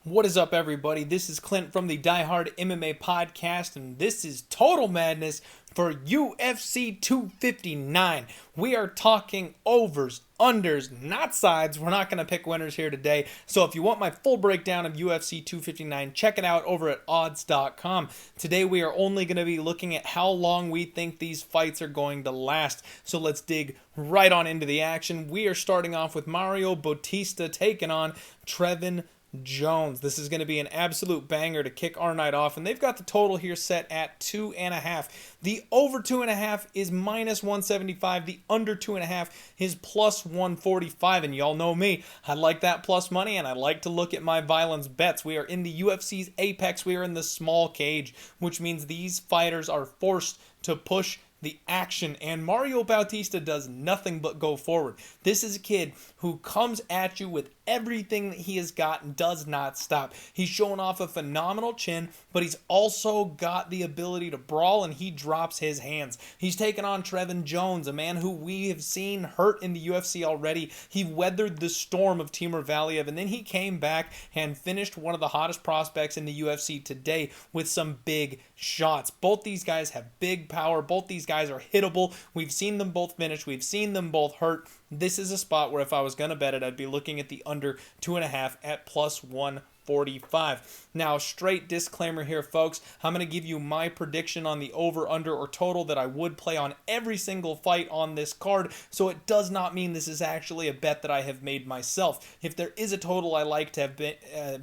What is up, everybody? This is Clint from the Die Hard MMA podcast, and this is Total Madness for UFC 259. We are talking overs, unders, not sides. We're not going to pick winners here today. So if you want my full breakdown of UFC 259, check it out over at odds.com. Today we are only going to be looking at how long we think these fights are going to last. So let's dig right on into the action. We are starting off with Mario Bautista taking on Trevin Jones. This is going to be an absolute banger to kick our night off, and they've got the total here set at 2.5. The over 2.5 is minus 175. The under 2.5 is plus 145, and y'all know me. I like that plus money, and I like to look at my violence bets. We are in the UFC's apex. We are in the small cage, which means these fighters are forced to push the action, and Mario Bautista does nothing but go forward. This is a kid who comes at you with everything that he has got and does not stop. He's showing off a phenomenal chin, but he's also got the ability to brawl, and he drops his hands. He's taken on Trevin Jones, a man who we have seen hurt in the UFC already. He weathered the storm of Timur Valiev, and then he came back and finished one of the hottest prospects in the UFC today with some big shots. Both these guys have big power. Both these guys are hittable. We've seen them both finish. We've seen them both hurt. This is a spot where if I was going to bet it, I'd be looking at the under 2.5 at plus 145. Now, straight disclaimer here, folks. I'm going to give you my prediction on the over, under, or total that I would play on every single fight on this card, so it does not mean this is actually a bet that I have made myself. If there is a total I like to have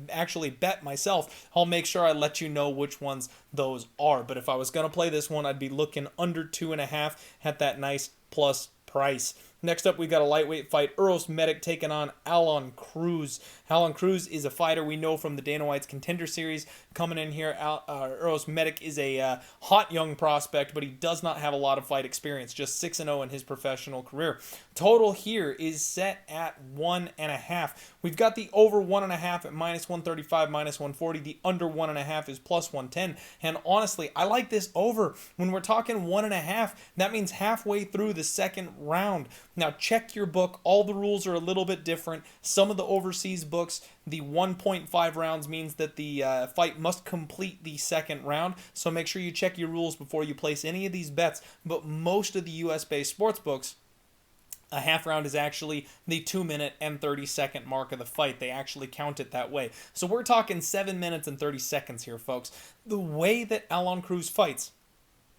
actually bet myself, I'll make sure I let you know which ones those are. But if I was going to play this one, I'd be looking under 2.5 at that nice plus price. Next up, we got a lightweight fight. Uros Medic taking on Alan Cruz. Alan Cruz is a fighter we know from the Dana White's Contender Series. Coming in here, Uros Medic is a hot young prospect, but he does not have a lot of fight experience. Just 6-0 in his professional career. Total here is set at 1.5. We've got the over 1.5 at minus 135, minus 140. The under 1.5 is plus 110. And honestly, I like this over. When we're talking 1.5, that means halfway through the second round. Now, check your book. All the rules are a little bit different. Some of the overseas books, the 1.5 rounds means that the fight must complete the second round. So make sure you check your rules before you place any of these bets. But most of the US-based sports books, a half round is actually the 2-minute and 30-second mark of the fight. They actually count it that way. So we're talking 7 minutes and 30 seconds here, folks. The way that Alan Cruz fights,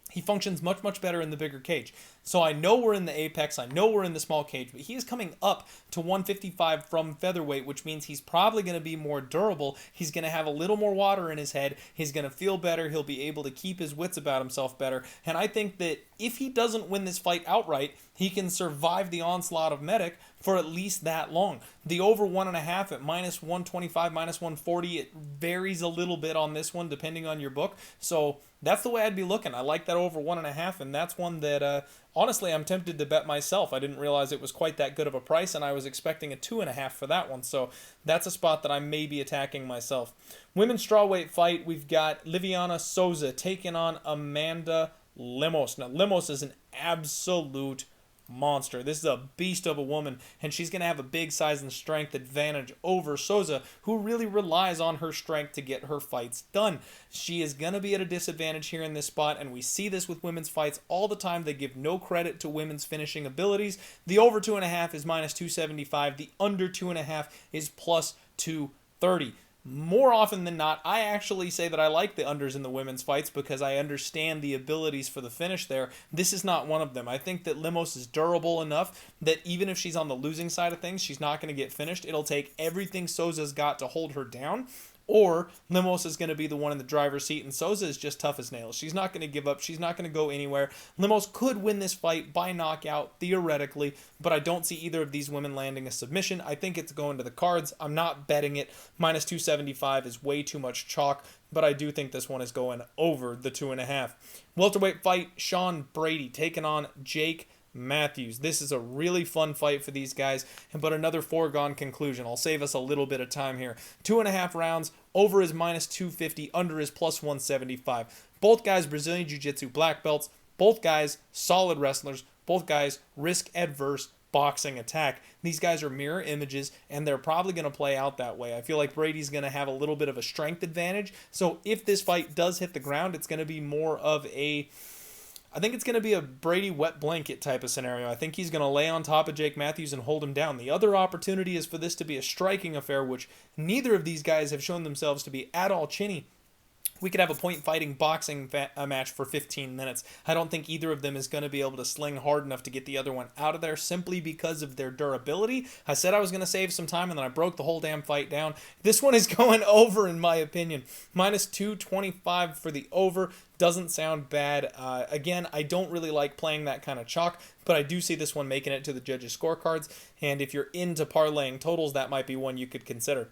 he functions much, much better in the bigger cage. So I know we're in the apex, I know we're in the small cage, but he is coming up to 155 from featherweight, which means he's probably going to be more durable. He's going to have a little more water in his head. He's going to feel better. He'll be able to keep his wits about himself better. And I think that if he doesn't win this fight outright, he can survive the onslaught of Medic for at least that long. The over 1.5 at minus 125, minus 140, it varies a little bit on this one depending on your book. So that's the way I'd be looking. I like that over 1.5, and that's one that honestly I'm tempted to bet myself. I didn't realize it was quite that good of a price, and I was expecting a 2.5 for that one. So that's a spot that I may be attacking myself. Women's strawweight fight, we've got Liviana Souza taking on Amanda Lemos. Now, Lemos is an absolute monster. This is a beast of a woman, and she's going to have a big size and strength advantage over Souza, who really relies on her strength to get her fights done. She is going to be at a disadvantage here in this spot, and we see this with women's fights all the time. They give no credit to women's finishing abilities. The over 2.5 is minus 275. The under 2.5 is plus 230. More often than not, I actually say that I like the unders in the women's fights because I understand the abilities for the finish there. This is not one of them. I think that Lemos is durable enough that even if she's on the losing side of things, she's not going to get finished. It'll take everything Souza's got to hold her down. Or Lemos is going to be the one in the driver's seat, and Souza is just tough as nails. She's not going to give up. She's not going to go anywhere. Lemos could win this fight by knockout, theoretically, but I don't see either of these women landing a submission. I think it's going to the cards. I'm not betting it. Minus 275 is way too much chalk, but I do think this one is going over the 2.5. Welterweight fight, Sean Brady taking on Jake Matthews. This is a really fun fight for these guys, but another foregone conclusion. I'll save us a little bit of time here. 2.5 rounds. Over is minus 250. Under is plus 175. Both guys Brazilian Jiu-Jitsu black belts. Both guys solid wrestlers. Both guys risk adverse. boxing attack. These guys are mirror images, and they're probably going to play out that way. I feel like Brady's going to have a little bit of a strength advantage. So if this fight does hit the ground, it's going to be more of a... I think it's going to be a Brady wet blanket type of scenario. I think he's going to lay on top of Jake Matthews and hold him down. The other opportunity is for this to be a striking affair, which neither of these guys have shown themselves to be at all chinny. We could have a point-fighting boxing match for 15 minutes. I don't think either of them is going to be able to sling hard enough to get the other one out of there simply because of their durability. I said I was going to save some time, and then I broke the whole damn fight down. This one is going over, in my opinion. Minus 225 for the over. Doesn't sound bad. Again, I don't really like playing that kind of chalk, but I do see this one making it to the judges' scorecards, and if you're into parlaying totals, that might be one you could consider.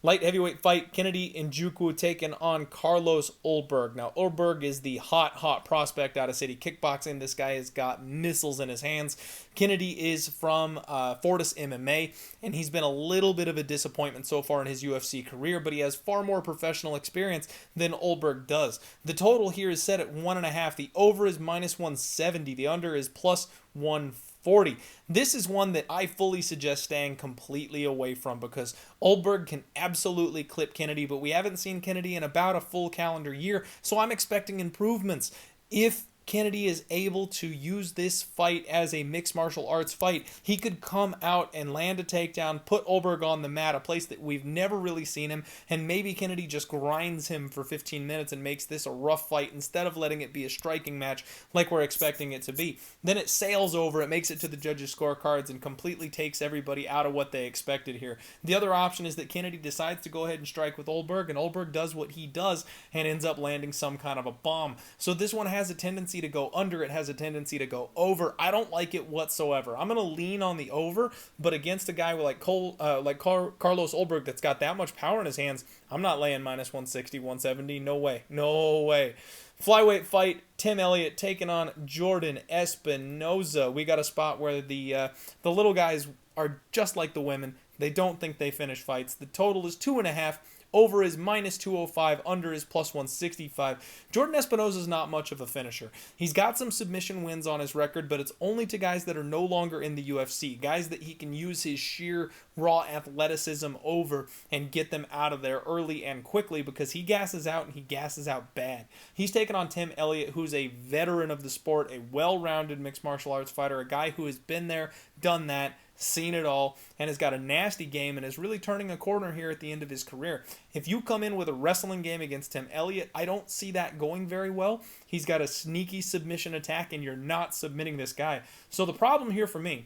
Light heavyweight fight, Kennedy Njoku taking on Carlos Ulberg. Now, Ulberg is the hot prospect out of City Kickboxing. This guy has got missiles in his hands. Kennedy is from Fortis MMA, and he's been a little bit of a disappointment so far in his UFC career, but he has far more professional experience than Ulberg does. The total here is set at 1.5. The over is minus 170. The under is plus 140. This is one that I fully suggest staying completely away from because Ulberg can absolutely clip Kennedy, but we haven't seen Kennedy in about a full calendar year, so I'm expecting improvements. If Kennedy is able to use this fight as a mixed martial arts fight, he could come out and land a takedown, put Ulberg on the mat, a place that we've never really seen him, and maybe Kennedy just grinds him for 15 minutes and makes this a rough fight instead of letting it be a striking match like we're expecting it to be. Then it sails over, it makes it to the judges' scorecards, and completely takes everybody out of what they expected here. The other option is that Kennedy decides to go ahead and strike with Ulberg, and Ulberg does what he does and ends up landing some kind of a bomb. So this one has a tendency to go under, it has a tendency to go over. I don't like it whatsoever. I'm going to lean on the over, but against a guy like Carlos Ulberg that's got that much power in his hands, I'm not laying minus 160, 170. No way. No way. Flyweight fight, Tim Elliott taking on Jordan Espinoza. We got a spot where the little guys are just like the women. They don't think they finish fights. The total is 2.5. Over is minus 205, under is plus 165. Jordan Espinoza is not much of a finisher. He's got some submission wins on his record, but it's only to guys that are no longer in the UFC, guys that he can use his sheer raw athleticism over and get them out of there early and quickly because he gasses out and he gasses out bad. He's taken on Tim Elliott, who's a veteran of the sport, a well-rounded mixed martial arts fighter, a guy who has been there, done that, seen it all, and has got a nasty game and is really turning a corner here at the end of his career. If you come in with a wrestling game against Tim Elliott, I don't see that going very well. He's got a sneaky submission attack, and you're not submitting this guy. So the problem here for me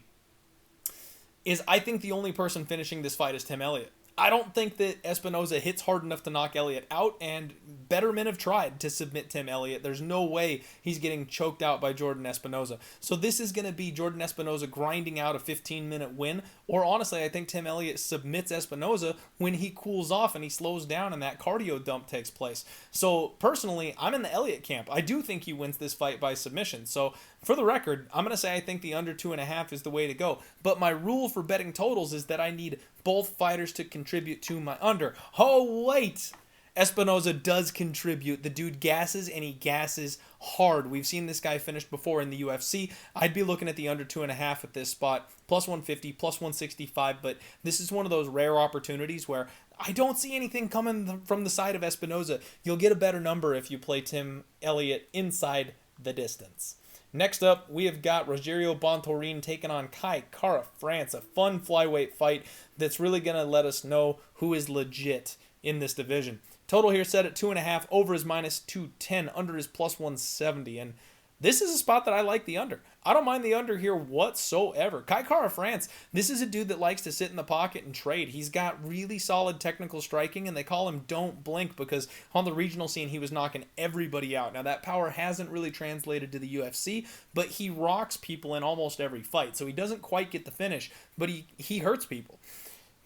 is I think the only person finishing this fight is Tim Elliott. I don't think that Espinoza hits hard enough to knock Elliott out, and better men have tried to submit Tim Elliott. There's no way he's getting choked out by Jordan Espinoza. So this is going to be Jordan Espinoza grinding out a 15-minute win, or honestly, I think Tim Elliott submits Espinoza when he cools off and he slows down and that cardio dump takes place. So personally, I'm in the Elliott camp. I do think he wins this fight by submission. So for the record, I'm going to say I think the under 2.5 is the way to go. But my rule for betting totals is that I need both fighters to contribute to my under. Oh, wait! Espinoza does contribute. The dude gasses, and he gasses hard. We've seen this guy finish before in the UFC. I'd be looking at the under 2.5 at this spot. Plus 150, plus 165, but this is one of those rare opportunities where I don't see anything coming from the side of Espinoza. You'll get a better number if you play Tim Elliott inside the distance. Next up, we have got Rogerio Bontorin taking on Kai Kara France, a fun flyweight fight that's really going to let us know who is legit in this division. Total here set at 2.5, over is minus 210, under is plus 170, and this is a spot that I like the under. I don't mind the under here whatsoever. Kai Kara France, this is a dude that likes to sit in the pocket and trade. He's got really solid technical striking, and they call him Don't Blink because on the regional scene, he was knocking everybody out. Now, that power hasn't really translated to the UFC, but he rocks people in almost every fight. So he doesn't quite get the finish, but he hurts people.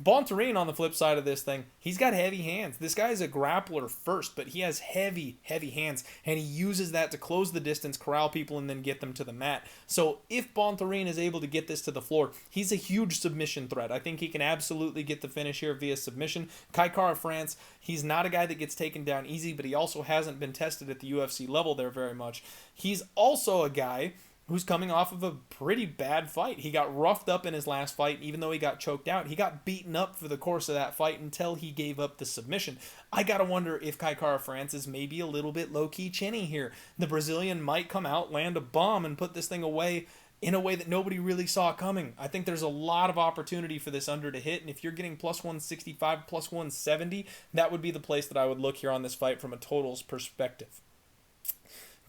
Bontorin, on the flip side of this thing, he's got heavy hands. This guy's a grappler first, but he has heavy hands, and he uses that to close the distance, corral people, and then get them to the mat. So if Bontorin is able to get this to the floor, he's a huge submission threat. I think he can absolutely get the finish here via submission. Kai Kara France, he's not a guy that gets taken down easy, but he also hasn't been tested at the UFC level there very much. He's also a guy who's coming off of a pretty bad fight. He got roughed up in his last fight, even though he got choked out. He got beaten up for the course of that fight until he gave up the submission. I gotta wonder if Kai Kara-France is maybe a little bit low-key chinny here. The Brazilian might come out, land a bomb, and put this thing away in a way that nobody really saw coming. I think there's a lot of opportunity for this under to hit, and if you're getting plus 165, plus 170, that would be the place that I would look here on this fight from a totals perspective.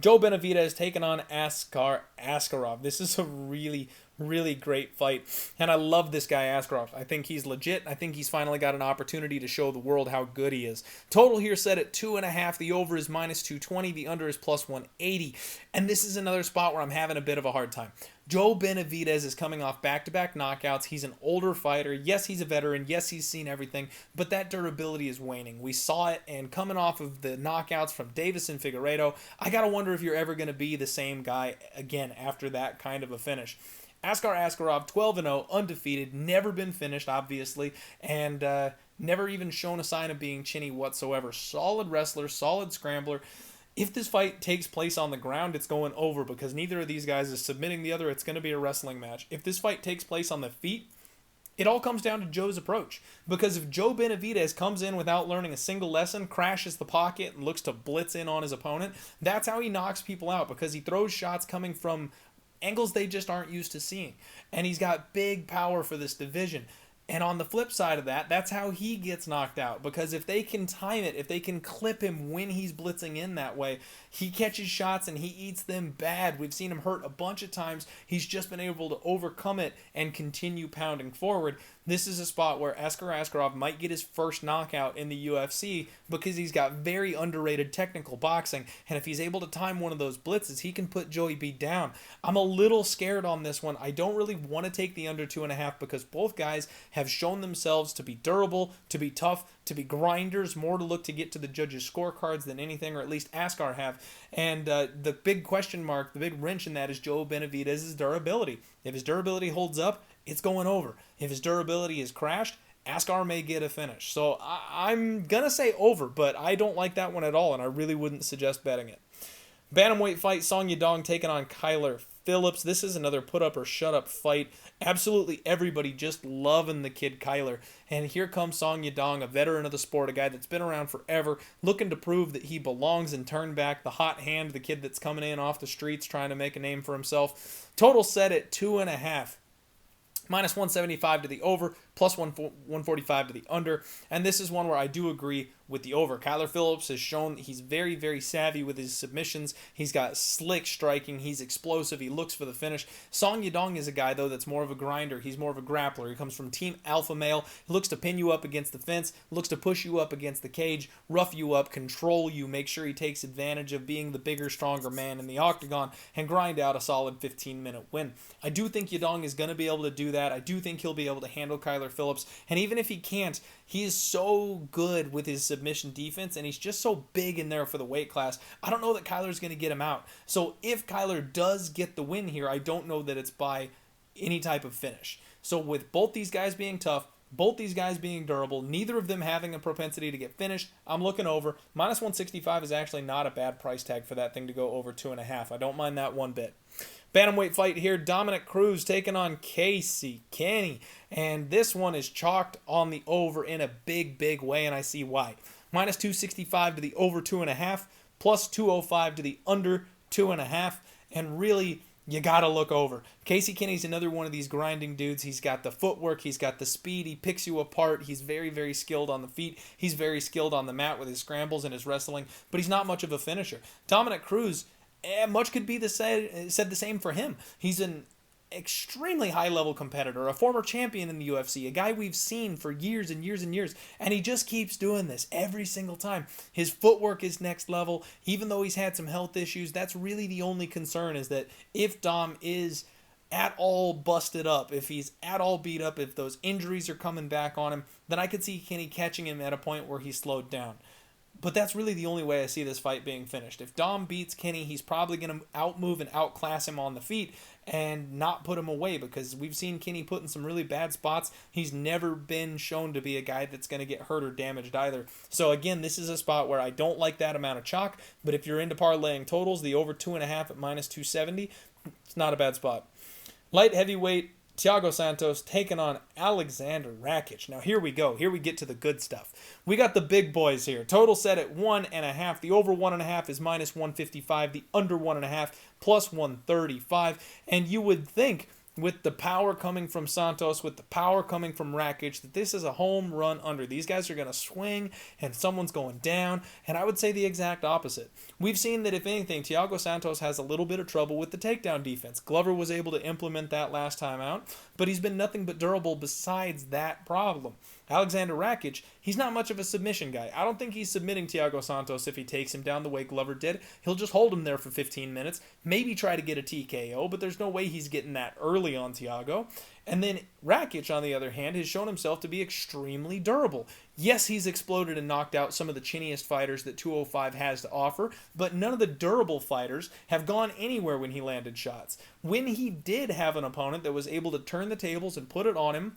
Joe Benavidez taking on Askar Askarov. This is a really, really great fight, and I love this guy Askarov. I think he's legit. I think he's finally got an opportunity to show the world how good he is. Total here set at 2.5. The over is minus 220. The under is plus 180. And this is another spot where I'm having a bit of a hard time. Joe Benavidez is coming off back-to-back knockouts. He's an older fighter. Yes, he's a veteran. Yes, he's seen everything, but that durability is waning. We saw it, and coming off of the knockouts from Davis and Figueiredo, I gotta wonder if you're ever going to be the same guy again after that kind of a finish. Askar Askarov, 12-0, undefeated, never been finished, obviously, and never even shown a sign of being chinny whatsoever. Solid wrestler, solid scrambler. If this fight takes place on the ground, it's going over because neither of these guys is submitting the other. It's going to be a wrestling match. If this fight takes place on the feet, it all comes down to Joe's approach. Because if Joe Benavidez comes in without learning a single lesson, crashes the pocket, and looks to blitz in on his opponent, that's how he knocks people out, because he throws shots coming from angles they just aren't used to seeing. And he's got big power for this division. And on the flip side of that, that's how he gets knocked out. Because if they can time it, if they can clip him when he's blitzing in that way, he catches shots and he eats them bad. We've seen him hurt a bunch of times. He's just been able to overcome it and continue pounding forward. This is a spot where Askar Askarov might get his first knockout in the UFC because he's got very underrated technical boxing. And if he's able to time one of those blitzes, he can put Joey B down. I'm a little scared on this one. I don't really want to take the under 2.5 because both guys have shown themselves to be durable, to be tough, to be grinders, more to look to get to the judges' scorecards than anything, or at least Askar have. And the big question mark, the big wrench in that is Joe Benavidez' durability. If his durability holds up, it's going over. If his durability is crashed, Askar may get a finish. So I'm going to say over, but I don't like that one at all, and I really wouldn't suggest betting it. Bantamweight fight, Song Yadong taking on Kyler Phillips. This is another put-up-or-shut-up fight. Absolutely everybody just loving the kid Kyler. And here comes Song Yadong, a veteran of the sport, a guy that's been around forever, looking to prove that he belongs and turn back the hot hand, the kid that's coming in off the streets trying to make a name for himself. Total set at 2.5. Minus 175 to the over, plus 145 to the under. And this is one where I do agree with the over. Kyler Phillips has shown that he's very, very savvy with his submissions. He's got slick striking. He's explosive. He looks for the finish. Song Yadong is a guy, though, that's more of a grinder. He's more of a grappler. He comes from Team Alpha Male. He looks to pin you up against the fence, looks to push you up against the cage, rough you up, control you, make sure he takes advantage of being the bigger, stronger man in the octagon, and grind out a solid 15-minute win. I do think Yadong is going to be able to do that. I do think he'll be able to handle Kyler Phillips. And even if he can't, he is so good with his submission defense, and he's just so big in there for the weight class. I don't know that Kyler's going to get him out. So if Kyler does get the win here, I don't know that it's by any type of finish. So with both these guys being tough, both these guys being durable, neither of them having a propensity to get finished, I'm looking over. Minus 165 is actually not a bad price tag for that thing to go over 2.5. I don't mind that one bit. Bantamweight fight here, Dominic Cruz taking on Casey Kenny. And this one is chalked on the over in a big, big way, and I see why. Minus 265 to the over 2.5, plus 205 to the under 2.5. And really, you got to look over. Casey Kenny's another one of these grinding dudes. He's got the footwork. He's got the speed. He picks you apart. He's very, very skilled on the feet. He's very skilled on the mat with his scrambles and his wrestling, but he's not much of a finisher. Dominic Cruz, much could be said the same for him. He's an extremely high-level competitor, a former champion in the UFC, a guy we've seen for years and years and years, and he just keeps doing this every single time. His footwork is next level. Even though he's had some health issues, that's really the only concern, is that if Dom is at all busted up, if he's at all beat up, if those injuries are coming back on him, then I could see Kenny catching him at a point where he's slowed down. But that's really the only way I see this fight being finished. If Dom beats Kenny, he's probably going to outmove and outclass him on the feet and not put him away, because we've seen Kenny put in some really bad spots. He's never been shown to be a guy that's going to get hurt or damaged either. So again, this is a spot where I don't like that amount of chalk, but if you're into parlaying totals, the over 2.5 at minus 270, It's not a bad spot. Light heavyweight, Thiago Santos taking on Alexander Rakic. Now here we go. Here we get to the good stuff. We got the big boys here. Total set at 1.5. The over 1.5 is minus 155. The under 1.5 plus 135. And you would think, with the power coming from Santos, with the power coming from Rakic, that this is a home run under. These guys are going to swing and someone's going down, and I would say the exact opposite. We've seen that, if anything, Thiago Santos has a little bit of trouble with the takedown defense. Glover was able to implement that last time out, but he's been nothing but durable besides that problem. Alexander Rakic, he's not much of a submission guy. I don't think he's submitting Thiago Santos if he takes him down the way Glover did. He'll just hold him there for 15 minutes, maybe try to get a TKO, but there's no way he's getting that early on Thiago. And then Rakic, on the other hand, has shown himself to be extremely durable. Yes, he's exploded and knocked out some of the chinniest fighters that 205 has to offer, but none of the durable fighters have gone anywhere when he landed shots. When he did have an opponent that was able to turn the tables and put it on him,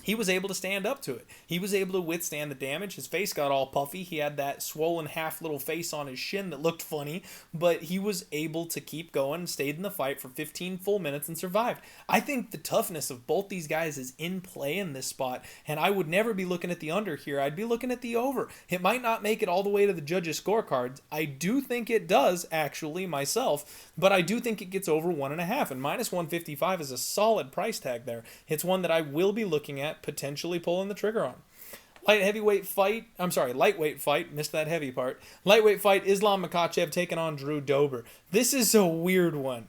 he was able to stand up to it. He was able to withstand the damage. His face got all puffy. He had that swollen half little face on his shin that looked funny, but he was able to keep going and stayed in the fight for 15 full minutes and survived. I think the toughness of both these guys is in play in this spot, and I would never be looking at the under here. I'd be looking at the over. It might not make it all the way to the judges' scorecards. I do think it does, actually, myself, but I do think it gets over 1.5, and minus 155 is a solid price tag there. It's one that I will be looking at, potentially pulling the trigger on. Lightweight fight, missed that heavy part. Lightweight fight, Islam Makhachev taking on Drew Dober. This is a weird one.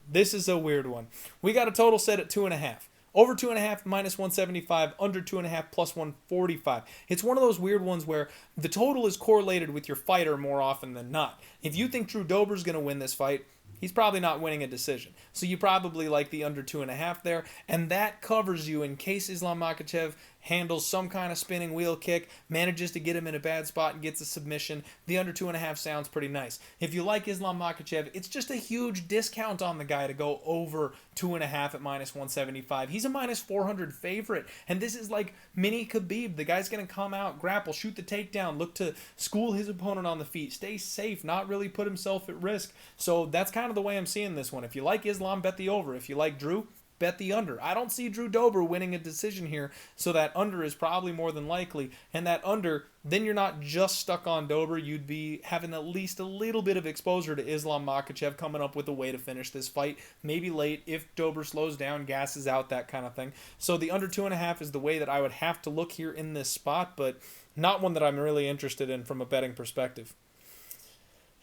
We got a total set at 2.5. Over 2.5, minus 175. Under 2.5, plus 145. It's one of those weird ones where the total is correlated with your fighter more often than not. If you think Drew Dober's going to win this fight, he's probably not winning a decision. So you probably like the under 2.5 there, and that covers you in case Islam Makhachev handles some kind of spinning wheel kick, manages to get him in a bad spot and gets a submission. The under 2.5 sounds pretty nice. If you like Islam Makhachev, it's just a huge discount on the guy to go over 2.5 at minus 175. He's a minus 400 favorite, and this is like mini Khabib. The guy's going to come out, grapple, shoot the takedown, look to school his opponent on the feet, stay safe, not really put himself at risk. So that's kind of the way I'm seeing this one. If you like Islam, bet the over. If you like Drew, bet the under. I don't see Drew Dober winning a decision here, so that under is probably more than likely. And that under, then you're not just stuck on Dober. You'd be having at least a little bit of exposure to Islam Makhachev coming up with a way to finish this fight. Maybe late if Dober slows down, gasses out, that kind of thing. So the under 2.5 is the way that I would have to look here in this spot, but not one that I'm really interested in from a betting perspective.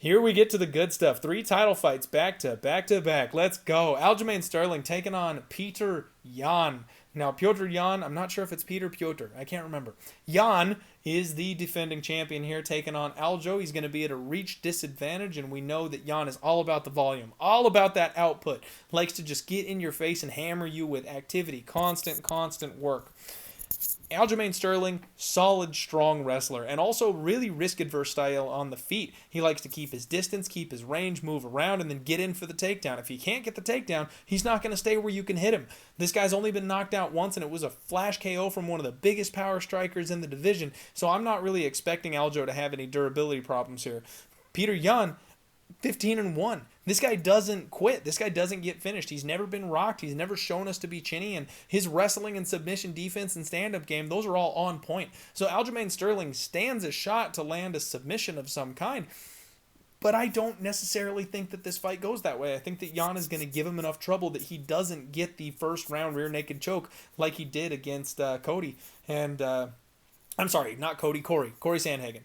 Here we get to the good stuff. 3 title fights back to back. Let's go. Aljamain Sterling taking on Petr Yan. Now, Petr Yan, I'm not sure if it's Petr. I can't remember. Yan is the defending champion here, taking on Aljo. He's going to be at a reach disadvantage, and we know that Yan is all about the volume, all about that output. Likes to just get in your face and hammer you with activity, constant work. Aljamain Sterling, solid, strong wrestler, and also really risk-adverse style on the feet. He likes to keep his distance, keep his range, move around, and then get in for the takedown. If he can't get the takedown, he's not going to stay where you can hit him. This guy's only been knocked out once, and it was a flash KO from one of the biggest power strikers in the division, so I'm not really expecting Aljo to have any durability problems here. Petr Yan, 15-1. This guy doesn't quit. This guy doesn't get finished. He's never been rocked. He's never shown us to be chinny, and his wrestling and submission defense and stand-up game, those are all on point. So Aljamain Sterling stands a shot to land a submission of some kind, but I don't necessarily think that this fight goes that way. I think that Yan is going to give him enough trouble that he doesn't get the first round rear naked choke like he did against Cody. And, I'm sorry, not Cody, Corey Sandhagen.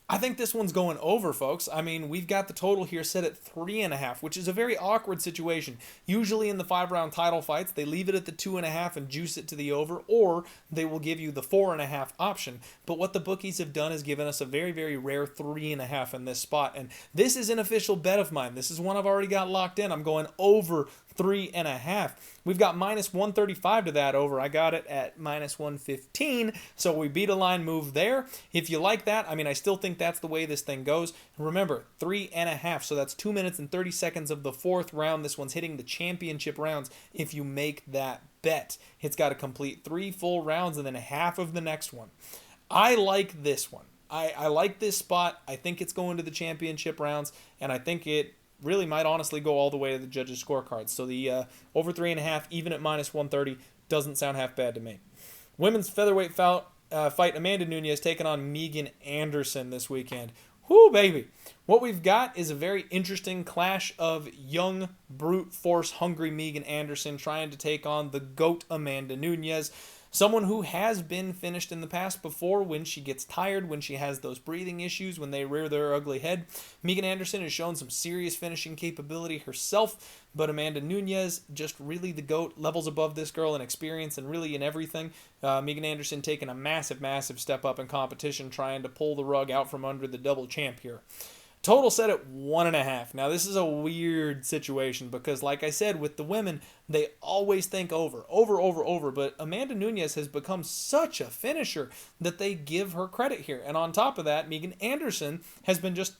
I think this one's going over, folks. I mean, we've got the total here set at 3.5, which is a very awkward situation. Usually in the 5-round title fights, they leave it at the 2.5 and juice it to the over, or they will give you the 4.5 option. But what the bookies have done is given us a very, very rare 3.5 in this spot. And this is an official bet of mine. This is one I've already got locked in. I'm going over 3.5. We've got minus 135 to that over. I got it at minus 115, so we beat a line move there. If you like that, I mean, I still think that's the way this thing goes. Remember, 3.5, so that's 2 minutes and 30 seconds of the 4th round. This one's hitting the championship rounds if you make that bet. It's got to complete 3 full rounds and then half of the next one. I like this one. I like this spot. I think it's going to the championship rounds, and I think it really might honestly go all the way to the judges' scorecards. So the over 3.5, even at -130, doesn't sound half bad to me. Women's featherweight fight, Amanda Nunes taking on Megan Anderson this weekend. Whoo, baby. What we've got is a very interesting clash of young, brute force, hungry Megan Anderson trying to take on the GOAT Amanda Nunes. Someone who has been finished in the past before when she gets tired, when she has those breathing issues, when they rear their ugly head. Megan Anderson has shown some serious finishing capability herself, but Amanda Nunes, just really the GOAT, levels above this girl in experience and really in everything. Megan Anderson taking a massive, massive step up in competition, trying to pull the rug out from under the double champ here. Total set at 1.5. Now, this is a weird situation because, like I said, with the women, they always think over. But Amanda Nunes has become such a finisher that they give her credit here. And on top of that, Megan Anderson has been just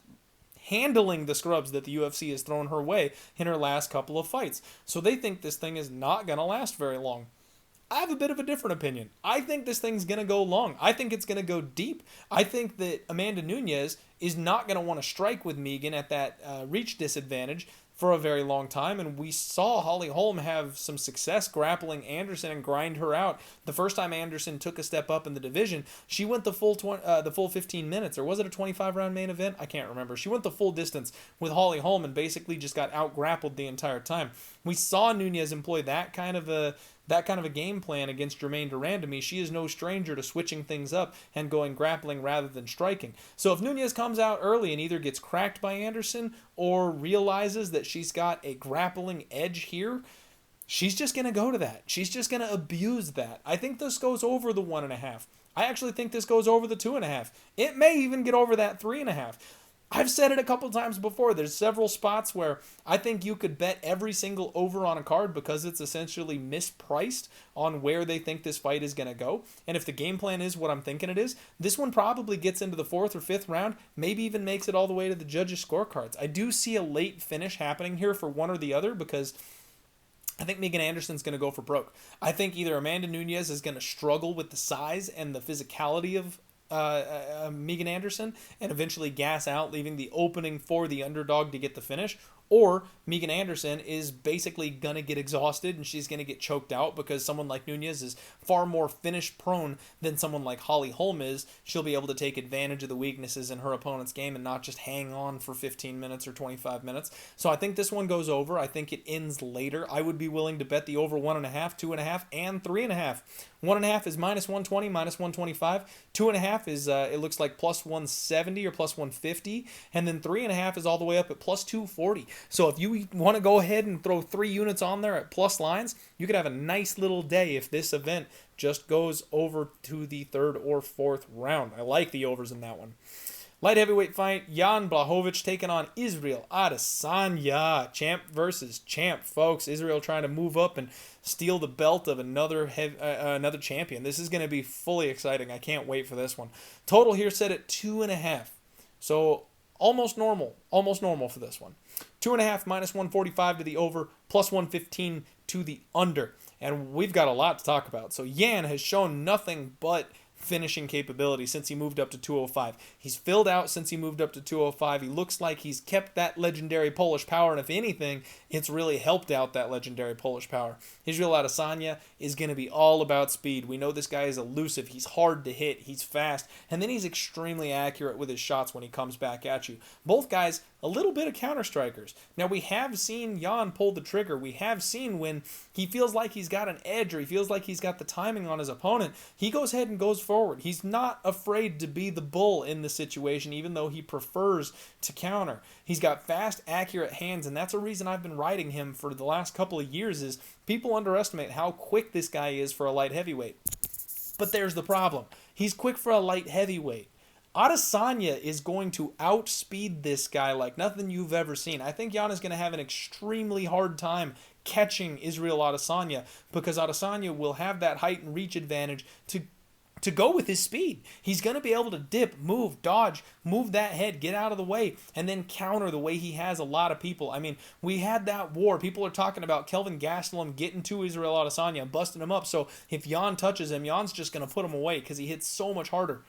handling the scrubs that the UFC has thrown her way in her last couple of fights. So they think this thing is not going to last very long. I have a bit of a different opinion. I think this thing's going to go long. I think it's going to go deep. I think that Amanda Nunes is not going to want to strike with Megan at that reach disadvantage for a very long time, and we saw Holly Holm have some success grappling Anderson and grind her out. The first time Anderson took a step up in the division, she went the full 15 minutes, or was it a 25-round main event? I can't remember. She went the full distance with Holly Holm and basically just got out-grappled the entire time. We saw Nunes employ that kind of a game plan against Germaine Durand. She is no stranger to switching things up and going grappling rather than striking. So if Nunes comes out early and either gets cracked by Anderson or realizes that she's got a grappling edge here, she's just going to go to that. She's just going to abuse that. I think this goes over the 1.5. I actually think this goes over the 2.5. It may even get over that 3.5. I've said it a couple times before. There's several spots where I think you could bet every single over on a card because it's essentially mispriced on where they think this fight is going to go. And if the game plan is what I'm thinking it is, this one probably gets into the 4th or 5th round, maybe even makes it all the way to the judges' scorecards. I do see a late finish happening here for one or the other because I think Megan Anderson's going to go for broke. I think either Amanda Nunes is going to struggle with the size and the physicality of Megan Anderson and eventually gas out, leaving the opening for the underdog to get the finish, or Megan Anderson is basically going to get exhausted and she's going to get choked out because someone like Nunes is far more finish prone than someone like Holly Holm is. She'll be able to take advantage of the weaknesses in her opponent's game and not just hang on for 15 minutes or 25 minutes. So I think this one goes over. I think it ends later. I would be willing to bet the over 1.5, 2.5, and 3.5. 1.5 is -120, -125. 2.5 is, it looks like +170 or +150. And then 3.5 is all the way up at +240. So if you want to go ahead and throw 3 units on there at plus lines, you could have a nice little day if this event just goes over to the 3rd or 4th round. I like the overs in that one. Light heavyweight fight, Jan Blachowicz taking on Israel Adesanya. Champ versus champ, folks. Israel trying to move up and steal the belt of another champion. This is going to be fully exciting. I can't wait for this one. Total here set at 2.5. So almost normal for this one. 2.5 -145 to the over, +115 to the under. And we've got a lot to talk about. So Jan has shown nothing but finishing capability since he moved up to 205. He's filled out since he moved up to 205. He looks like he's kept that legendary Polish power, and if anything, it's really helped out that legendary Polish power. Israel Adesanya is going to be all about speed. We know this guy is elusive. He's hard to hit. He's fast, and then he's extremely accurate with his shots when he comes back at you. Both guys, a little bit of counter strikers. Now, we have seen Jan pull the trigger. We have seen when he feels like he's got an edge or he feels like he's got the timing on his opponent, he goes ahead and goes forward. He's not afraid to be the bull in the situation, even though he prefers to counter. He's got fast, accurate hands, and that's a reason I've been riding him for the last couple of years is people underestimate how quick this guy is for a light heavyweight. But there's the problem. He's quick for a light heavyweight. Adesanya is going to outspeed this guy like nothing you've ever seen. I think Jan is going to have an extremely hard time catching Israel Adesanya because Adesanya will have that height and reach advantage to go with his speed. He's going to be able to dip, move, dodge, move that head, get out of the way, and then counter the way he has a lot of people. I mean, we had that war. People are talking about Kelvin Gastelum getting to Israel Adesanya and busting him up. So if Jan touches him, Jan's just going to put him away because he hits so much harder.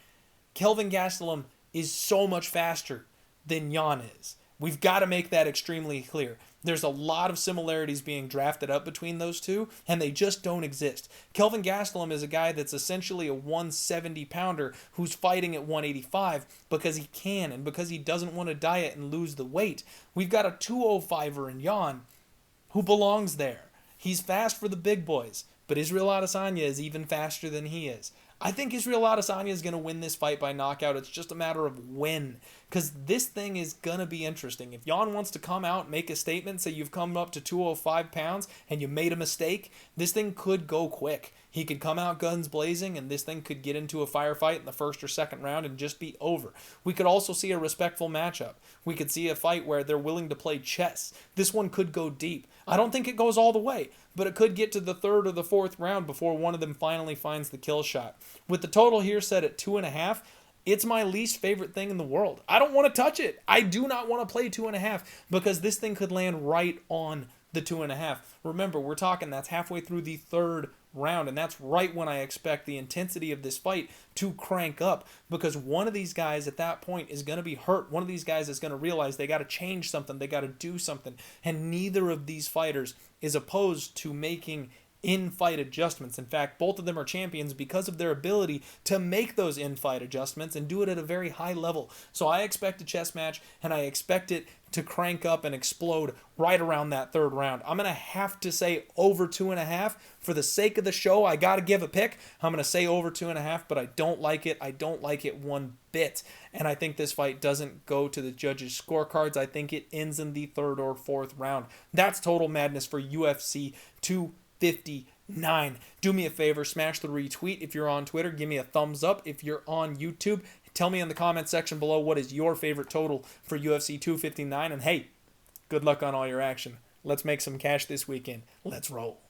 Kelvin Gastelum is so much faster than Jan is. We've got to make that extremely clear. There's a lot of similarities being drafted up between those two, and they just don't exist. Kelvin Gastelum is a guy that's essentially a 170-pounder who's fighting at 185 because he can and because he doesn't want to diet and lose the weight. We've got a 205er in Jan who belongs there. He's fast for the big boys, but Israel Adesanya is even faster than he is. I think Israel Adesanya is going to win this fight by knockout. It's just a matter of when, because this thing is going to be interesting. If Jan wants to come out, make a statement, say you've come up to 205 pounds and you made a mistake, this thing could go quick. He could come out guns blazing and this thing could get into a firefight in the first or second round and just be over. We could also see a respectful matchup. We could see a fight where they're willing to play chess. This one could go deep. I don't think it goes all the way, but it could get to the third or the fourth round before one of them finally finds the kill shot. With the total here set at 2.5, it's my least favorite thing in the world. I don't want to touch it. I do not want to play 2.5 because this thing could land right on the 2.5. Remember, we're talking that's halfway through the third round, and that's right when I expect the intensity of this fight to crank up, because one of these guys at that point is going to be hurt. One of these guys is going to realize they got to change something, they got to do something, and neither of these fighters is opposed to making in-fight adjustments. In fact, both of them are champions because of their ability to make those in-fight adjustments and do it at a very high level. So I expect a chess match, and I expect it to crank up and explode right around that third round. I'm going to have to say over 2.5. For the sake of the show, I got to give a pick. I'm going to say over 2.5, but I don't like it. I don't like it one bit. And I think this fight doesn't go to the judges' scorecards. I think it ends in the third or fourth round. That's Total Madness for UFC 259. Do me a favor, smash the retweet if you're on Twitter. Give me a thumbs up if you're on YouTube. Tell me in the comment section below what is your favorite total for UFC 259. And hey, good luck on all your action. Let's make some cash this weekend. Let's roll.